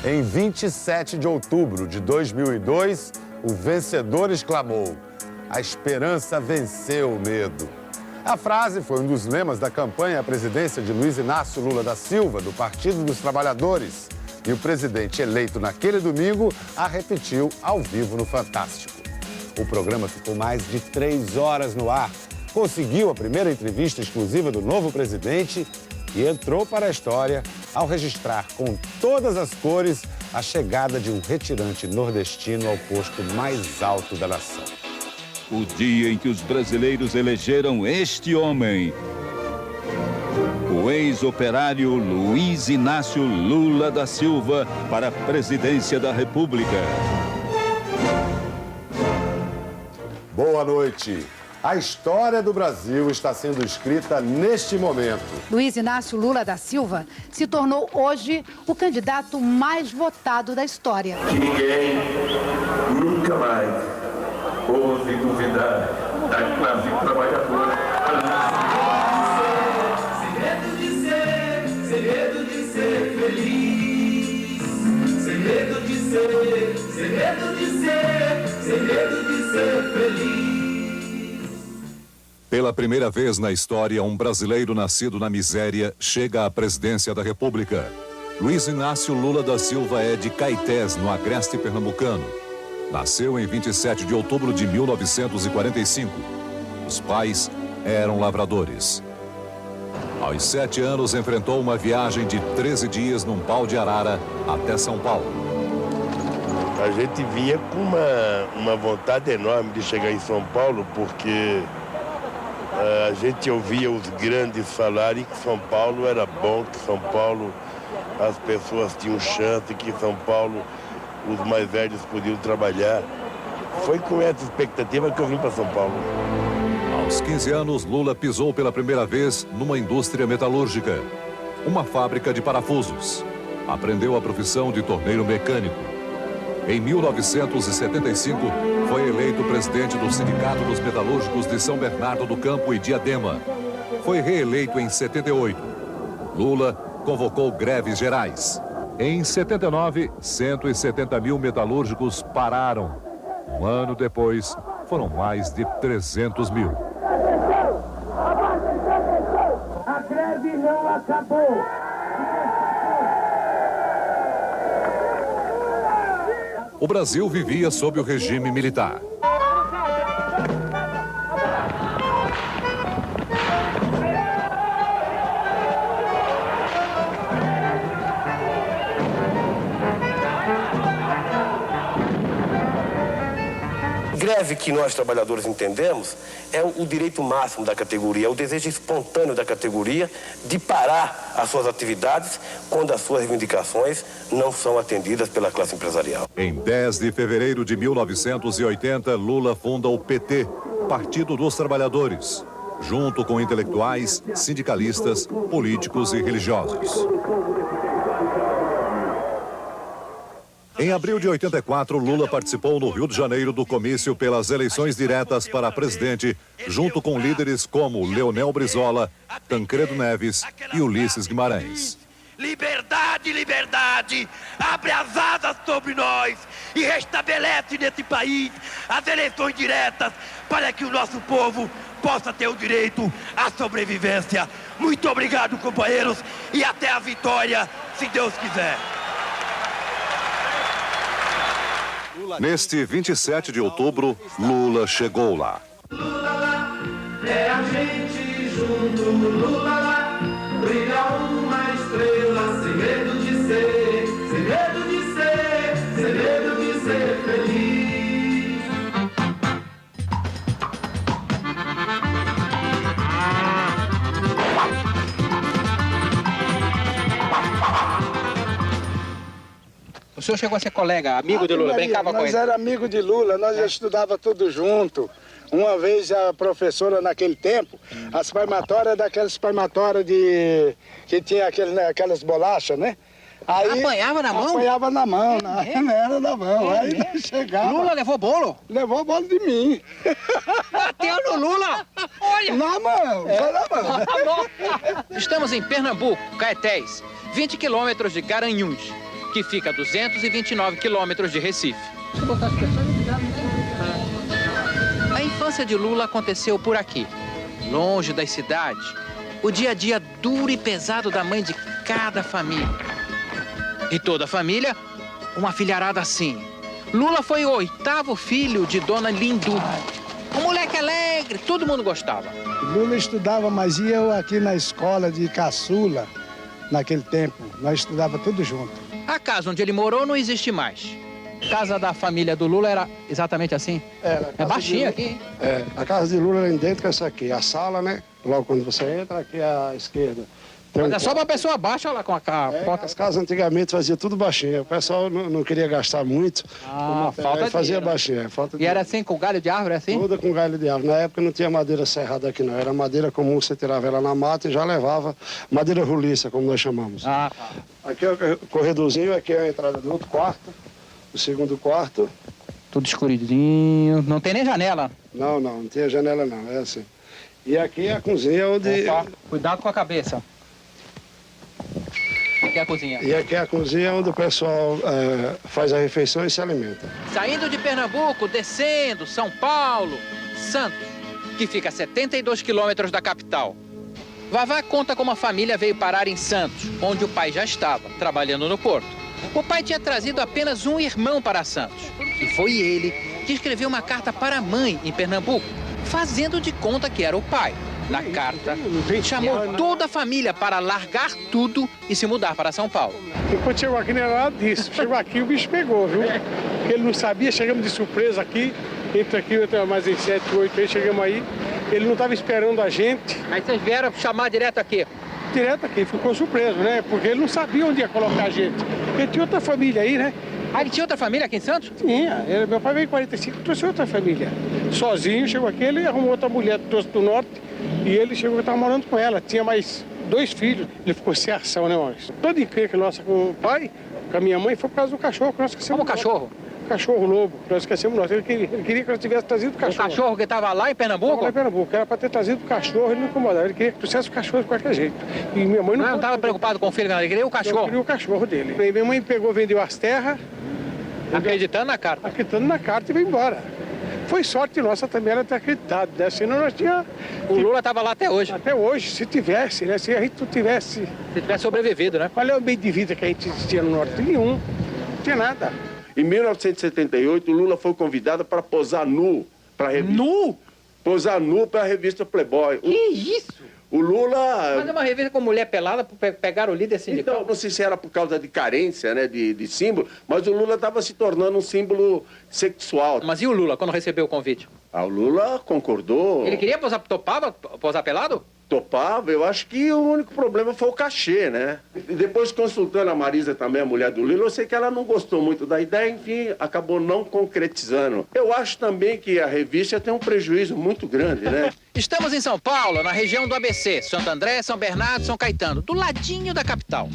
Em 27 de outubro de 2002, o vencedor exclamou: "A esperança venceu o medo". A frase foi um dos lemas da campanha à presidência de Luiz Inácio Lula da Silva, do Partido dos Trabalhadores. E o presidente eleito naquele domingo a repetiu ao vivo no Fantástico. O programa ficou mais de 3 horas no ar, conseguiu a primeira entrevista exclusiva do novo presidente e entrou para a história ao registrar com todas as cores a chegada de um retirante nordestino ao posto mais alto da nação. O dia em que os brasileiros elegeram este homem, o ex-operário Luiz Inácio Lula da Silva, para a presidência da República. Boa noite. A história do Brasil está sendo escrita neste momento. Luiz Inácio Lula da Silva se tornou hoje o candidato mais votado da história. Que ninguém nunca mais ouse duvidar da classe trabalhadora. Sem medo de ser feliz. Sem medo de ser, sem medo de ser, sem medo de ser feliz. Pela primeira vez na história, um brasileiro nascido na miséria chega à presidência da República. Luiz Inácio Lula da Silva é de Caetés, no agreste pernambucano. Nasceu em 27 de outubro de 1945. Os pais eram lavradores. Aos 7 anos, enfrentou uma viagem de 13 dias num pau de arara até São Paulo. A gente vinha com uma vontade enorme de chegar em São Paulo, porque a gente ouvia os grandes falarem que São Paulo era bom, que São Paulo as pessoas tinham chance, que São Paulo os mais velhos podiam trabalhar. Foi com essa expectativa que eu vim para São Paulo. Aos 15 anos, Lula pisou pela primeira vez numa indústria metalúrgica, uma fábrica de parafusos. Aprendeu a profissão de torneiro mecânico. Em 1975, foi eleito presidente do Sindicato dos Metalúrgicos de São Bernardo do Campo e Diadema. Foi reeleito em 78. Lula convocou greves gerais. Em 79, 170 mil metalúrgicos pararam. Um ano depois, foram mais de 300 mil. A greve não acabou. O Brasil vivia sob o regime militar. Greve que nós trabalhadores entendemos é o direito máximo da categoria, é o desejo espontâneo da categoria de parar as suas atividades quando as suas reivindicações não são atendidas pela classe empresarial. Em 10 de fevereiro de 1980, Lula funda o PT, Partido dos Trabalhadores, junto com intelectuais, sindicalistas, políticos e religiosos. Em abril de 84, Lula participou no Rio de Janeiro do comício pelas eleições diretas para presidente, junto com líderes como Leonel Brizola, Tancredo Neves e Ulisses Guimarães. Liberdade, liberdade, abre as asas sobre nós e restabelece nesse país as eleições diretas para que o nosso povo possa ter o direito à sobrevivência. Muito obrigado, companheiros, e até a vitória, se Deus quiser. Neste 27 de outubro, Lula chegou lá. Lula lá, é a gente junto, Lula lá, brilha uma estrela, sem medo de ser, sem medo de ser, sem medo de ser feliz. O senhor chegou a ser colega, amigo de Lula, brincava com ele? Nós era amigo de Lula, nós estudava tudo junto. Uma vez a professora, naquele tempo, as palmatórias daquelas palmatórias que tinha aquelas bolachas, né? Aí, apanhava na mão? Apanhava na mão, era na mão. Aí chegava. Lula levou bolo? Levou bolo de mim. Bateu no Lula? Olha! Na mão, foi na mão. Estamos em Pernambuco, Caetés, 20 quilômetros de Garanhuns. que fica a 229 quilômetros de Recife. A infância de Lula aconteceu por aqui, longe das cidades. O dia a dia duro e pesado da mãe de cada família. E toda a família, uma filharada assim. Lula foi o 8º filho de Dona Lindu. Um moleque alegre, todo mundo gostava. Lula estudava, mas eu aqui na escola de caçula, naquele tempo, nós estudava tudo junto. A casa onde ele morou não existe mais. A casa da família do Lula era exatamente assim? É baixinha aqui, hein? É, a casa de Lula era dentro dessa aqui, a sala, né? Logo quando você entra, aqui à esquerda. Mas é só pra pessoa baixa, olha lá com a porta. As casas antigamente faziam tudo baixinho. O pessoal não queria gastar muito. Falta fazia dinheiro. baixinho. E era assim, com galho de árvore, assim? Toda com galho de árvore. Na época não tinha madeira serrada aqui, não. Era madeira comum, você tirava ela na mata e já levava madeira roliça, como nós chamamos. Aqui é o corredorzinho, aqui é a entrada do outro quarto, do segundo quarto. Tudo escuridinho, não tem nem janela. Não tinha janela não, é assim. E aqui é a cozinha onde... Opa, cuidado com a cabeça. Aqui é a cozinha. E aqui é a cozinha onde o pessoal faz a refeição e se alimenta. Saindo de Pernambuco, descendo, São Paulo, Santos, que fica a 72 quilômetros da capital. Vavá conta como a família veio parar em Santos, onde o pai já estava, trabalhando no porto. O pai tinha trazido apenas um irmão para Santos. E foi ele que escreveu uma carta para a mãe em Pernambuco, fazendo de conta que era o pai. Na carta, chamou toda a família para largar tudo e se mudar para São Paulo. Enquanto chegou aqui não era nada disso. Chegou aqui o bicho pegou, viu? Porque ele não sabia, chegamos de surpresa aqui. Entra mais em 7, 8 aí, chegamos aí. Ele não estava esperando a gente. Aí vocês vieram chamar direto aqui? Direto aqui, ficou surpreso, né? Porque ele não sabia onde ia colocar a gente. Porque tinha outra família aí, né? Ah, ele tinha outra família aqui em Santos? Tinha. Meu pai veio em 45 e trouxe outra família. Sozinho, chegou aqui, ele arrumou outra mulher, trouxe do norte. E ele chegou e estava morando com ela. Tinha mais 2 filhos. Ele ficou sem ação, né, Maurício? Toda encrenca nossa com o pai, com a minha mãe, foi por causa do cachorro que nós esquecemos. Como cachorro? Cachorro lobo, que nós esquecemos nós. Ele queria que nós tivéssemos trazido o cachorro. O cachorro que estava lá em Pernambuco? Estava lá em Pernambuco. Era para ter trazido o cachorro, ele não incomodava. Ele queria que trouxesse o cachorro de qualquer jeito. E minha mãe não estava preocupado com o filho, ele queria o cachorro. Eu queria o cachorro dele. E minha mãe pegou, vendeu as terras. Acreditando na carta? Acreditando na carta e veio embora. Foi sorte nossa também ela ter acreditado, né? Senão nós tínhamos... O Lula estava lá até hoje? Até hoje, se tivesse, né? Se a gente não tivesse... Se tivesse sobrevivido, né? Qual é o meio de vida que a gente tinha no norte? Nenhum. Não tinha nada. Em 1978, o Lula foi convidado para posar nu para a revista. Nu? Posar nu para a revista Playboy. Que isso? O Lula... Mas é uma revista com mulher pelada, pegaram o líder sindical? Então, não sei se era por causa de carência, né, de símbolo, mas o Lula estava se tornando um símbolo sexual. Mas e o Lula, quando recebeu o convite? Ah, o Lula concordou. Ele queria posar, topava posar pelado? Topava, eu acho que o único problema foi o cachê, né? E depois, consultando a Marisa também, a mulher do Lula, eu sei que ela não gostou muito da ideia, enfim, acabou não concretizando. Eu acho também que a revista tem um prejuízo muito grande, né? Estamos em São Paulo, na região do ABC, Santo André, São Bernardo, São Caetano, do ladinho da capital.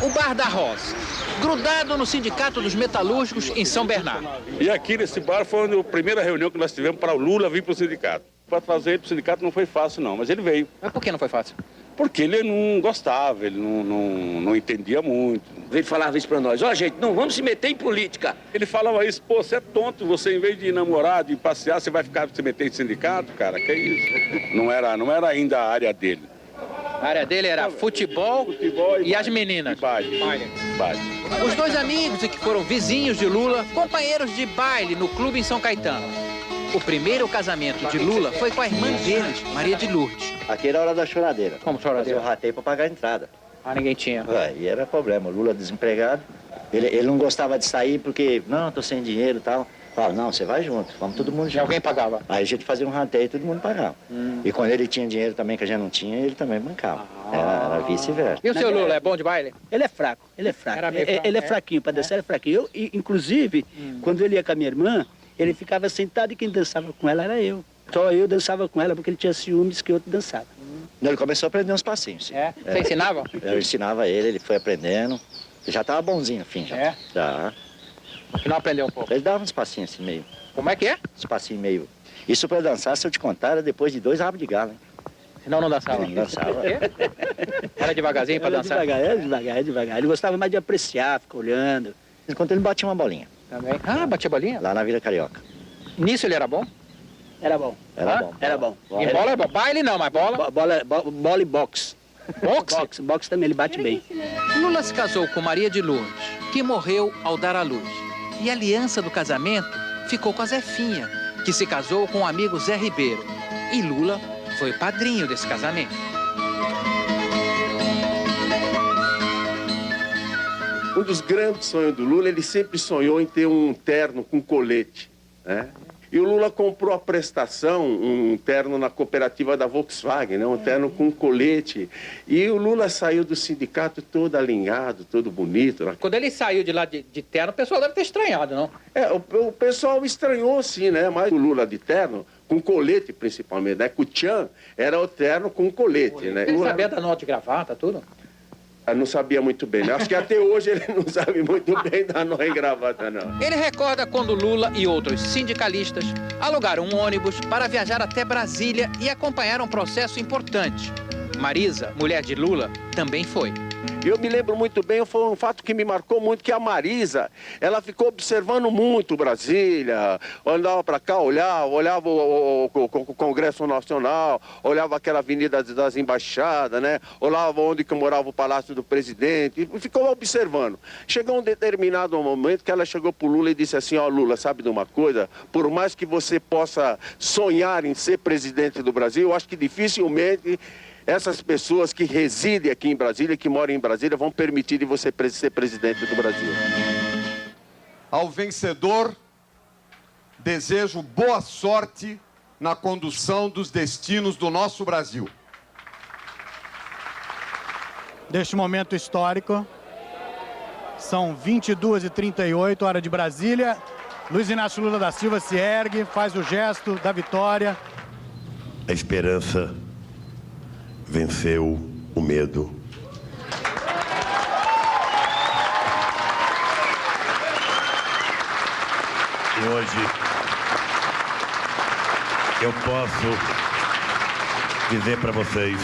O Bar da Rosa, grudado no Sindicato dos Metalúrgicos em São Bernardo. E aqui nesse bar foi a primeira reunião que nós tivemos para o Lula vir para o sindicato. Para trazer ele para o sindicato não foi fácil, não, mas ele veio. Mas por que não foi fácil? Porque ele não gostava, ele não entendia muito. Ele falava isso para nós: ó, gente, não vamos se meter em política. Ele falava isso: pô, você é tonto, você em vez de namorar, de passear, você vai ficar se meter em sindicato, cara, que isso? Não era ainda a área dele. A área dele era futebol e as meninas. E baile. Os dois amigos que foram vizinhos de Lula, companheiros de baile no clube em São Caetano. O primeiro casamento de Lula foi com a irmã deles, Maria de Lourdes. Aqui era a hora da choradeira. Como choradeira? Eu ratei para pagar a entrada. Ah, ninguém tinha. E era problema. O Lula desempregado. Ele não gostava de sair porque, não, tô sem dinheiro e tal. Falava, não, você vai junto, vamos todo mundo junto. E alguém pagava? Aí a gente fazia um rateio e todo mundo pagava. E quando ele tinha dinheiro também, que a gente não tinha, ele também bancava. Era vice-versa. E o seu Lula é bom de baile? Ele é fraco, ele é fraco. Ele é fraquinho, para dançar ele é fraquinho. Inclusive, quando ele ia com a minha irmã, ele ficava sentado e quem dançava com ela era eu. Só eu dançava com ela porque ele tinha ciúmes que outro dançava. Ele começou a aprender uns passinhos. Sim. Você ensinava? Eu ensinava ele foi aprendendo. Ele já estava bonzinho, enfim. Já. Já. Não aprendeu um pouco? Ele dava uns passinhos assim, meio. Como é que é? Uns passinhos meio. Isso para dançar, se eu te contar, era depois de 2 rabos de galo, hein? Senão não dançava. Não dançava. Era devagarzinho pra dançar? Devagar. Ele gostava mais de apreciar, ficar olhando. Enquanto ele batia uma bolinha. Também. Ah, batia bolinha? Lá na Vila Carioca. Nisso ele era bom? Era bom. Era bom. E bola é bom. Baile não, mas bola? Bola e boxe. Boxe? Boxe também, ele bate bem. Lula se casou com Maria de Lourdes, que morreu ao dar à luz. E a aliança do casamento ficou com a Zefinha, que se casou com o amigo Zé Ribeiro. E Lula foi padrinho desse casamento. Um dos grandes sonhos do Lula, ele sempre sonhou em ter um terno com colete, né? E o Lula comprou a prestação, um terno na cooperativa da Volkswagen, né? Um terno com colete. E o Lula saiu do sindicato todo alinhado, todo bonito. Né? Quando ele saiu de lá de terno, o pessoal deve ter estranhado, não? O pessoal estranhou sim, né? Mas o Lula de terno, com colete principalmente, né? Com o tchan, era o terno com colete, né? Ele sabia da nota de gravata, tudo? Eu não sabia muito bem, né? Acho que até hoje ele não sabe muito bem da nó em gravata, não. Ele recorda quando Lula e outros sindicalistas alugaram um ônibus para viajar até Brasília e acompanhar um processo importante. Marisa, mulher de Lula, também foi. Eu me lembro muito bem, foi um fato que me marcou muito, que a Marisa, ela ficou observando muito Brasília, andava para cá, olhava o Congresso Nacional, olhava aquela avenida das embaixadas, né? Olhava onde que morava o Palácio do Presidente, e ficou observando. Chegou um determinado momento que ela chegou para o Lula e disse assim, ó Lula, sabe de uma coisa? Por mais que você possa sonhar em ser presidente do Brasil, eu acho que dificilmente essas pessoas que residem aqui em Brasília, que moram em Brasília, vão permitir de você ser presidente do Brasil. Ao vencedor, desejo boa sorte na condução dos destinos do nosso Brasil. Deste momento histórico, são 22h38, hora de Brasília. Luiz Inácio Lula da Silva se ergue, faz o gesto da vitória. A esperança venceu o medo. E hoje eu posso dizer para vocês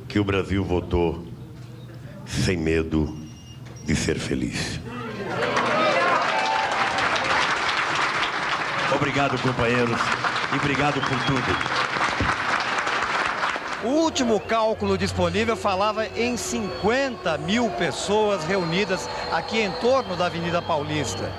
que o Brasil votou sem medo de ser feliz. Obrigado, companheiros, e obrigado por tudo. O último cálculo disponível falava em 50 mil pessoas reunidas aqui em torno da Avenida Paulista.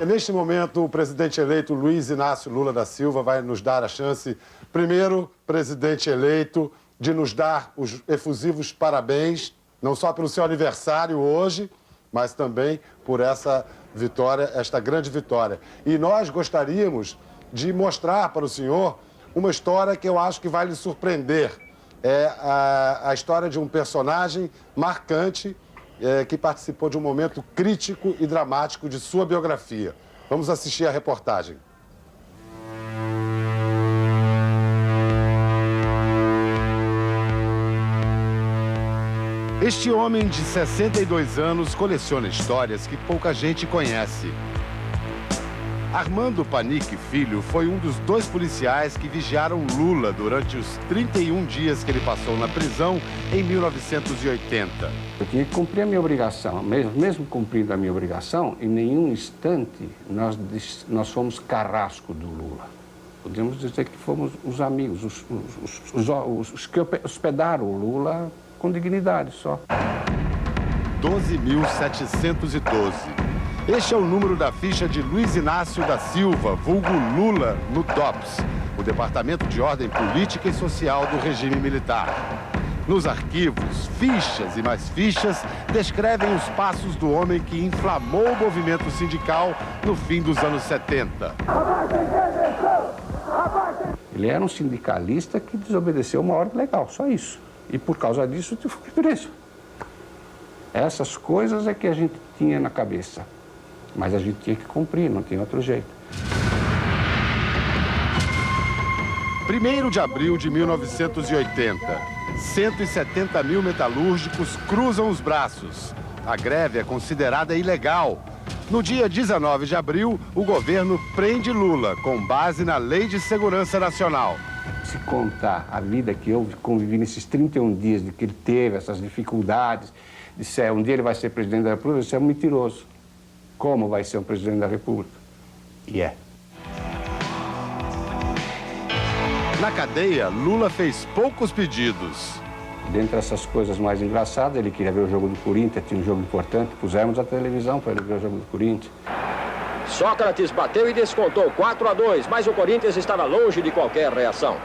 Neste momento, o presidente eleito Luiz Inácio Lula da Silva vai nos dar a chance, primeiro, presidente eleito, de nos dar os efusivos parabéns, não só pelo seu aniversário hoje, mas também por essa vitória, esta grande vitória. E nós gostaríamos de mostrar para o senhor uma história que eu acho que vai lhe surpreender. É a história de um personagem marcante que participou de um momento crítico e dramático de sua biografia. Vamos assistir a reportagem. Este homem de 62 anos coleciona histórias que pouca gente conhece. Armando Panic Filho foi um dos 2 policiais que vigiaram Lula durante os 31 dias que ele passou na prisão em 1980. Eu tinha que cumprir a minha obrigação. Mesmo cumprindo a minha obrigação, em nenhum instante nós fomos carrasco do Lula. Podemos dizer que fomos os amigos, os que hospedaram o Lula com dignidade só. 12.712. Este é o número da ficha de Luiz Inácio da Silva, vulgo Lula, no DOPS, o Departamento de Ordem Política e Social do regime militar. Nos arquivos, fichas e mais fichas descrevem os passos do homem que inflamou o movimento sindical no fim dos anos 70. Ele era um sindicalista que desobedeceu uma ordem legal, só isso. E por causa disso, eu fui preso. Essas coisas é que a gente tinha na cabeça. Mas a gente tinha que cumprir, não tinha outro jeito. 1º de abril de 1980. 170 mil metalúrgicos cruzam os braços. A greve é considerada ilegal. No dia 19 de abril, o governo prende Lula, com base na Lei de Segurança Nacional. Se contar a vida que eu convivi nesses 31 dias, de que ele teve essas dificuldades, disser um dia ele vai ser presidente da República, isso é um mentiroso. Como vai ser um presidente da República? E é. Na cadeia, Lula fez poucos pedidos. Dentre essas coisas mais engraçadas, ele queria ver o jogo do Corinthians, tinha um jogo importante, pusemos a televisão para ele ver o jogo do Corinthians. Sócrates bateu e descontou 4-2, mas o Corinthians estava longe de qualquer reação.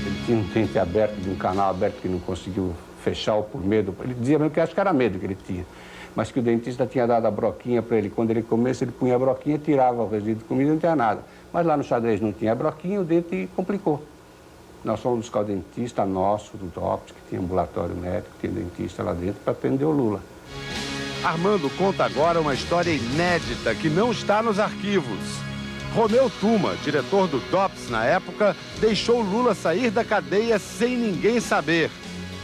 Ele tinha um dente aberto, de um canal aberto que não conseguiu fechar ou por medo. Ele dizia mesmo que acho que era medo que ele tinha. Mas que o dentista tinha dado a broquinha para ele. Quando ele comesse, ele punha a broquinha, tirava o resíduo de comida, não tinha nada. Mas lá no xadrez não tinha a broquinha, o dente complicou. Nós fomos buscar o dentista nosso, do DOPS, que tinha ambulatório médico, tinha dentista lá dentro, para atender o Lula. Armando conta agora uma história inédita que não está nos arquivos. Romeu Tuma, diretor do DOPS na época, deixou Lula sair da cadeia sem ninguém saber.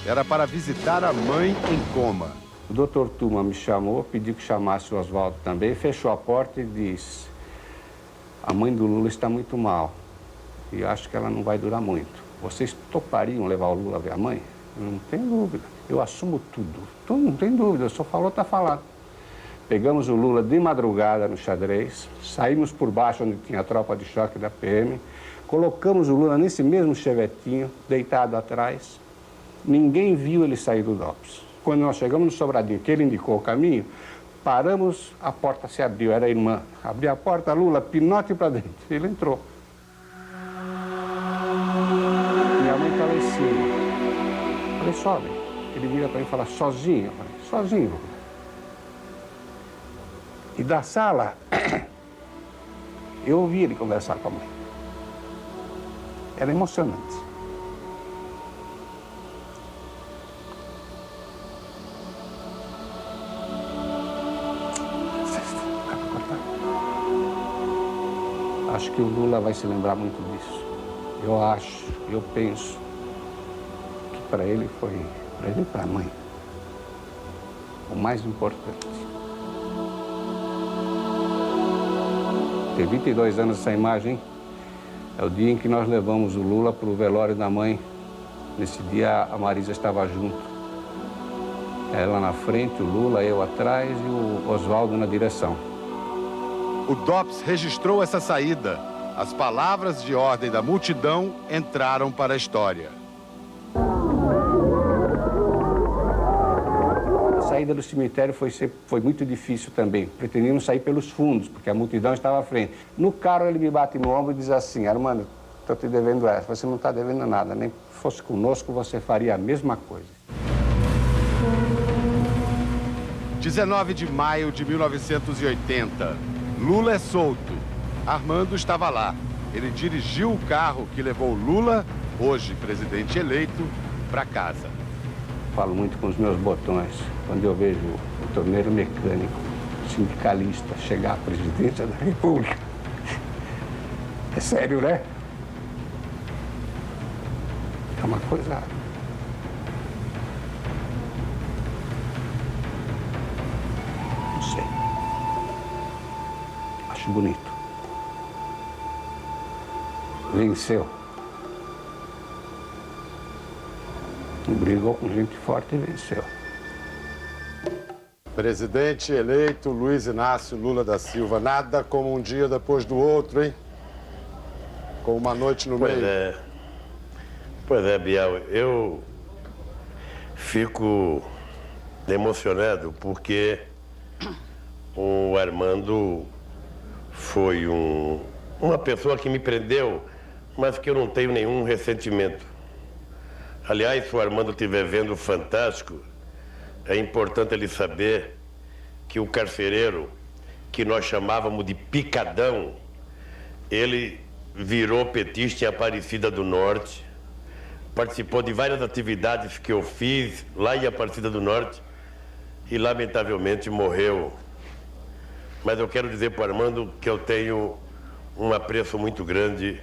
Era para visitar a mãe em coma. O doutor Tuma me chamou, pediu que chamasse o Oswaldo também, fechou a porta e disse: a mãe do Lula está muito mal e acho que ela não vai durar muito. Vocês topariam levar o Lula a ver a mãe? Não tem dúvida. Eu assumo tudo. Não tem dúvida, só falou, tá falado. Pegamos o Lula de madrugada no xadrez, saímos por baixo onde tinha a tropa de choque da PM, colocamos o Lula nesse mesmo chevetinho, deitado atrás. Ninguém viu ele sair do DOPS. Quando nós chegamos no Sobradinho, que ele indicou o caminho, paramos, a porta se abriu, era a irmã. Abriu a porta, Lula, pinote para dentro. Ele entrou. Minha mãe estava em cima. Falei, sobe. Ele vira para mim e fala, sozinho? Eu falei, sozinho. E da sala, eu ouvi ele conversar com a mãe. Era emocionante. Acho que o Lula vai se lembrar muito disso. Eu acho, eu penso que para ele foi, para ele e para a mãe, o mais importante. Tem 22 anos essa imagem, é o dia em que nós levamos o Lula para o velório da mãe. Nesse dia a Marisa estava junto. Ela na frente, o Lula, eu atrás e o Oswaldo na direção. O DOPS registrou essa saída. As palavras de ordem da multidão entraram para a história. A saída do cemitério foi muito difícil também. Pretendíamos sair pelos fundos, porque a multidão estava à frente. No carro ele me bate no ombro e diz assim, Armando, estou te devendo essa. Você não está devendo nada, nem que fosse conosco você faria a mesma coisa. 19 de maio de 1980. Lula é solto. Armando estava lá. Ele dirigiu o carro que levou Lula, hoje presidente eleito, para casa. Falo muito com os meus botões. Quando eu vejo o torneiro mecânico, sindicalista, chegar à presidência da República. É sério, né? É uma coisa... Não sei. Acho bonito. Venceu. Brigou com gente forte e venceu. Presidente eleito Luiz Inácio Lula da Silva. Nada como um dia depois do outro, hein? Com uma noite no meio. Pois é, Bial. Eu fico emocionado porque o Armando foi uma pessoa que me prendeu, mas que eu não tenho nenhum ressentimento. Aliás, se o Armando estiver vendo o Fantástico, é importante ele saber que o carcereiro, que nós chamávamos de Picadão, ele virou petista em Aparecida do Norte, participou de várias atividades que eu fiz lá em Aparecida do Norte e, lamentavelmente, morreu. Mas eu quero dizer para o Armando que eu tenho um apreço muito grande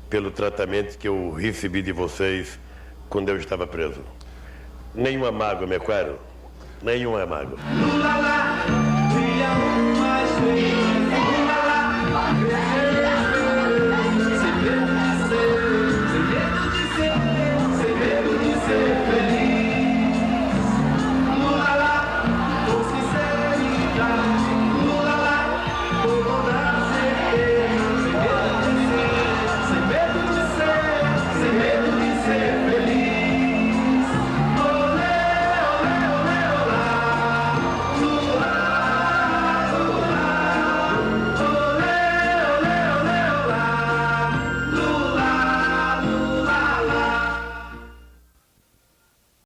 pelo tratamento que eu recebi de vocês quando eu estava preso. Nenhuma mágoa, meu caro. Nenhuma mágoa.